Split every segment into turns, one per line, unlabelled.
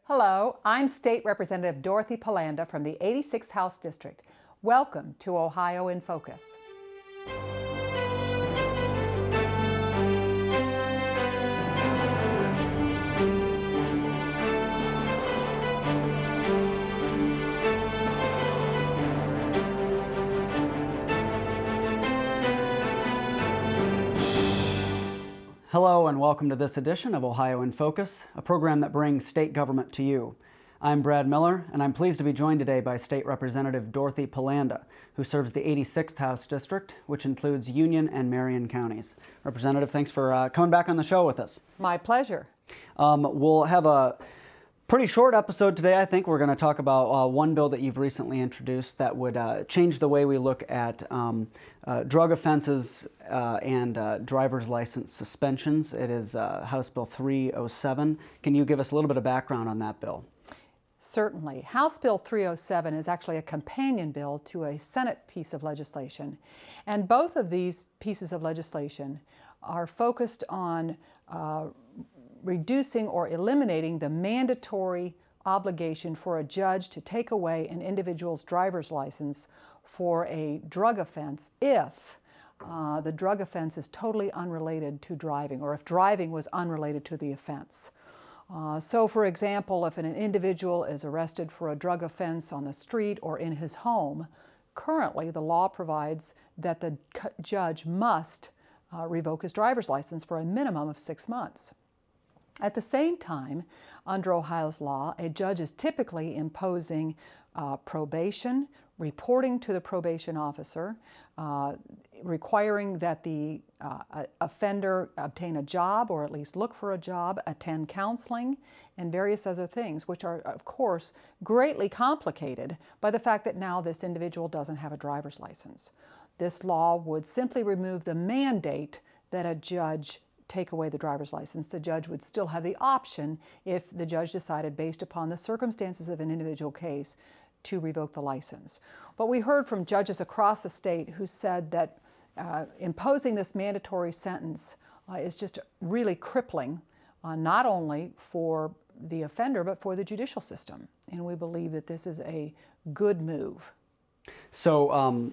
Hello, I'm State Representative Dorothy Pelanda from the 86th House District. Welcome to Ohio in Focus.
Hello and welcome to this edition of Ohio in Focus, a program that brings state government to you. I'm Brad Miller, and I'm pleased to be joined today by State Representative Dorothy Pelanda, who serves the 86th House District, which includes Union and Marion counties. Representative, thanks for coming back on the show with us.
My pleasure.
We'll have a pretty short episode today. I think we're going to talk about one bill that you've recently introduced that would change the way we look at drug offenses and driver's license suspensions. It is House Bill 307. Can you give us a little bit of background on that bill?
Certainly. House Bill 307 is actually a companion bill to a Senate piece of legislation. And both of these pieces of legislation are focused on reducing or eliminating the mandatory obligation for a judge to take away an individual's driver's license for a drug offense if the drug offense is totally unrelated to driving, or if driving was unrelated to the offense. So, for example, if an individual is arrested for a drug offense on the street or in his home, currently the law provides that the judge must revoke his driver's license for a minimum of 6 months. At the same time, under Ohio's law, a judge is typically imposing probation, reporting to the probation officer, requiring that the offender obtain a job or at least look for a job, attend counseling, and various other things, which are, of course, greatly complicated by the fact that now this individual doesn't have a driver's license. This law would simply remove the mandate that a judge take away the driver's license. The judge would still have the option, if the judge decided based upon the circumstances of an individual case, to revoke the license. But we heard from judges across the state who said that imposing this mandatory sentence is just really crippling, not only for the offender, but for the judicial system. And we believe that this is a good move.
So,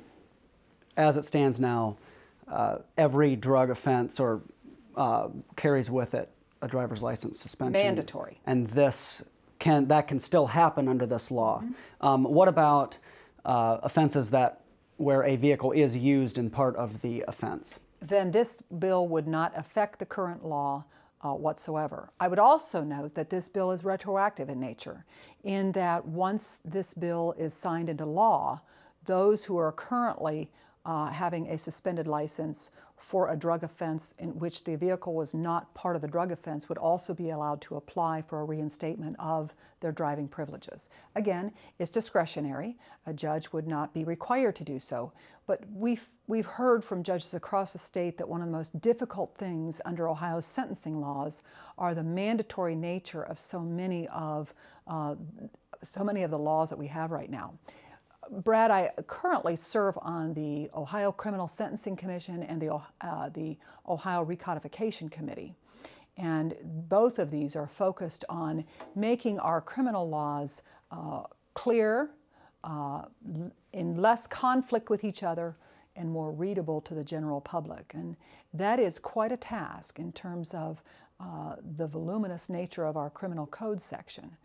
as it stands now, every drug offense or carries with it a driver's license suspension.
Mandatory.
And that can still happen under this law. Mm-hmm. What about offenses where a vehicle is used in part of the offense?
Then this bill would not affect the current law whatsoever. I would also note that this bill is retroactive in nature, in that once this bill is signed into law, those who are currently having a suspended license for a drug offense in which the vehicle was not part of the drug offense would also be allowed to apply for a reinstatement of their driving privileges. Again, it's discretionary. A judge would not be required to do so. But we've heard from judges across the state that one of the most difficult things under Ohio's sentencing laws are the mandatory nature of so many of the laws that we have right now. Brad, I currently serve on the Ohio Criminal Sentencing Commission and the Ohio Recodification Committee. And both of these are focused on making our criminal laws clear, in less conflict with each other, and more readable to the general public. And that is quite a task in terms of the voluminous nature of our criminal code section.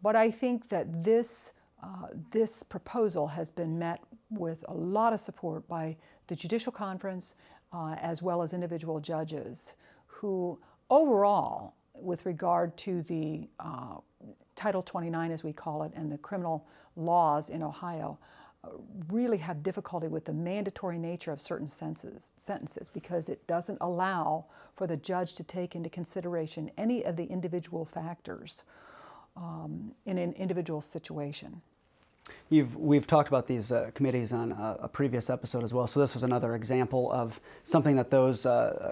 But I think that this proposal has been met with a lot of support by the Judicial Conference as well as individual judges who overall, with regard to the Title 29 as we call it and the criminal laws in Ohio, really have difficulty with the mandatory nature of certain sentences because it doesn't allow for the judge to take into consideration any of the individual factors in an individual situation.
We've talked about these committees on a previous episode as well, so this is another example of something that those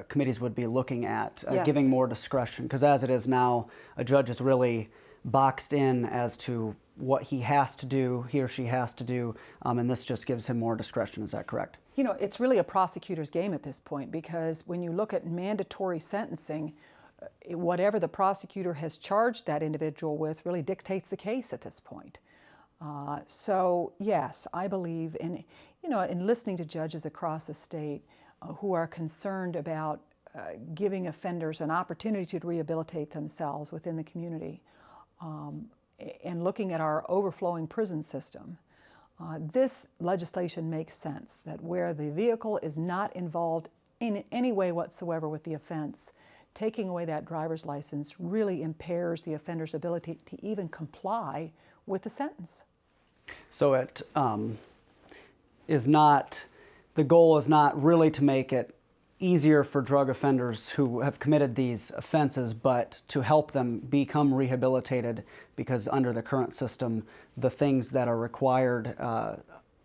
committees would be looking at,
Yes.
giving more discretion, because as it is now, a judge is really boxed in as to what he or she has to do, and this just gives him more discretion. Is that correct?
You know, it's really a prosecutor's game at this point, because when you look at mandatory sentencing, whatever the prosecutor has charged that individual with really dictates the case at this point. So yes, I believe in listening to judges across the state who are concerned about giving offenders an opportunity to rehabilitate themselves within the community, and looking at our overflowing prison system. This legislation makes sense, that where the vehicle is not involved in any way whatsoever with the offense, taking away that driver's license really impairs the offender's ability to even comply with the sentence.
So it is not, the goal is not really to make it easier for drug offenders who have committed these offenses, but to help them become rehabilitated, because under the current system, the things that are required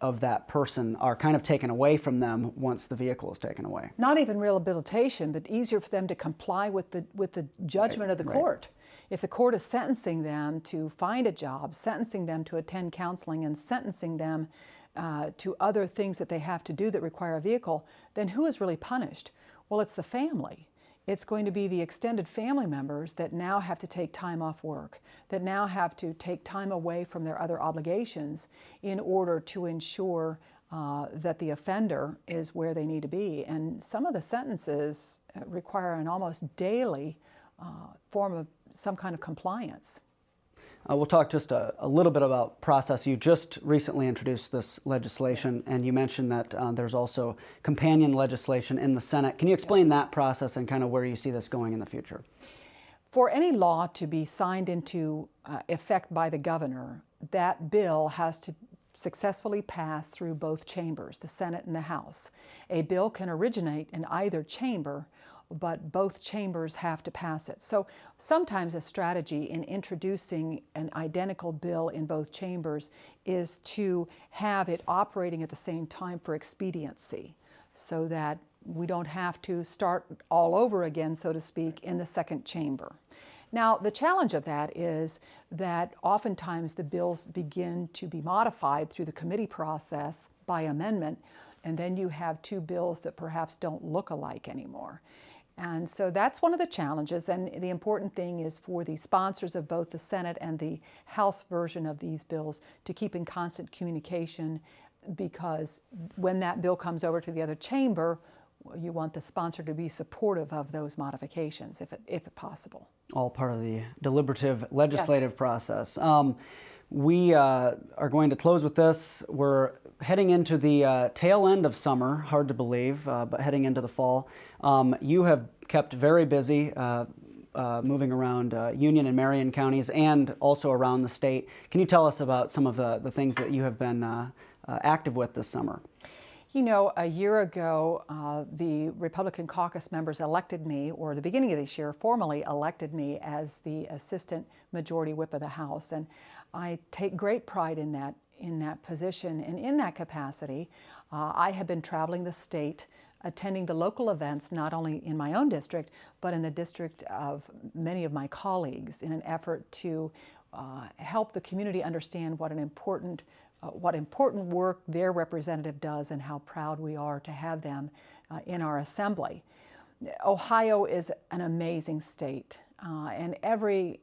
of that person are kind of taken away from them once the vehicle is taken away.
Not even rehabilitation, but easier for them to comply with the judgment of the court. If the court is sentencing them to find a job, sentencing them to attend counseling, and sentencing them to other things that they have to do that require a vehicle, then who is really punished? Well, it's the family. It's going to be the extended family members that now have to take time off work, that now have to take time away from their other obligations in order to ensure that the offender is where they need to be. And some of the sentences require an almost daily form of some kind of compliance.
We'll talk just a little bit about process. You just recently introduced this legislation,
yes.
And you mentioned that there's also companion legislation in the Senate. Can you explain
yes.
that process and kind of where you see this going in the future?
For any law to be signed into effect by the governor, that bill has to successfully pass through both chambers, the Senate and the House. A bill can originate in either chamber, but both chambers have to pass it. So sometimes a strategy in introducing an identical bill in both chambers is to have it operating at the same time for expediency, so that we don't have to start all over again, so to speak, in the second chamber. Now, the challenge of that is that oftentimes the bills begin to be modified through the committee process by amendment, and then you have two bills that perhaps don't look alike anymore. And so that's one of the challenges, and the important thing is for the sponsors of both the Senate and the House version of these bills to keep in constant communication, because when that bill comes over to the other chamber, you want the sponsor to be supportive of those modifications, if possible.
All part of the deliberative legislative
yes.
process. We are going to close with this. We're heading into the tail end of summer, hard to believe, but heading into the fall. You have kept very busy moving around Union and Marion counties and also around the state. Can you tell us about some of the things that you have been active with this summer?
You know, a year ago, the Republican caucus members elected me, or the beginning of this year, formally elected me as the Assistant Majority Whip of the House. And I take great pride in that position. And in that capacity, I have been traveling the state, attending the local events, not only in my own district, but in the district of many of my colleagues, in an effort to help the community understand what important work their representative does and how proud we are to have them in our assembly. Ohio is an amazing state, and every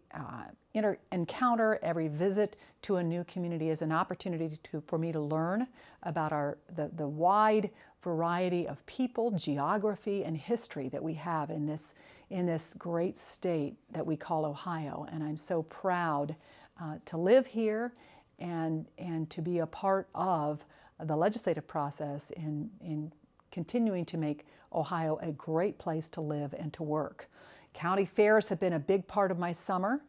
encounter, every visit to a new community is an opportunity for me to learn about the wide variety of people, geography, and history that we have in this great state that we call Ohio. And I'm so proud to live here and to be a part of the legislative process in continuing to make Ohio a great place to live and to work. County fairs have been a big part of my summer.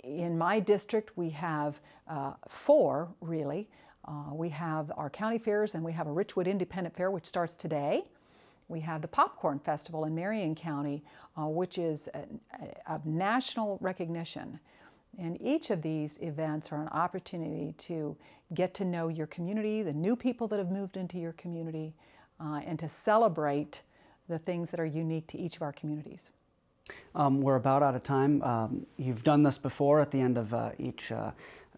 In my district, we have 4, really. We have our county fairs, and we have a Richwood Independent Fair, which starts today. We have the Popcorn Festival in Marion County, which is of national recognition. And each of these events are an opportunity to get to know your community, the new people that have moved into your community, and to celebrate the things that are unique to each of our communities.
We're about out of time. You've done this before. At the end of each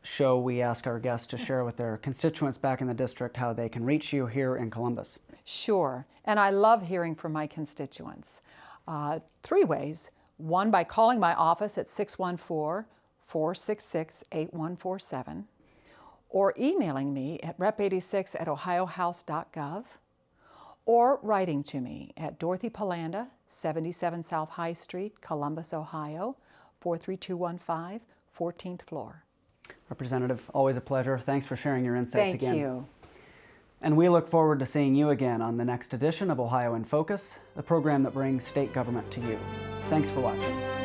show, we ask our guests to share with their constituents back in the district how they can reach you here in Columbus.
Sure, and I love hearing from my constituents. 3 ways. One, by calling my office at 614-466-8147, or emailing me at rep86@ohiohouse.gov, or writing to me at Dorothy Pelanda, 77 South High Street, Columbus, Ohio, 43215, 14th floor.
Representative, always a pleasure. Thanks for sharing your insights again.
Thank you.
And we look forward to seeing you again on the next edition of Ohio in Focus, the program that brings state government to you. Thanks for watching.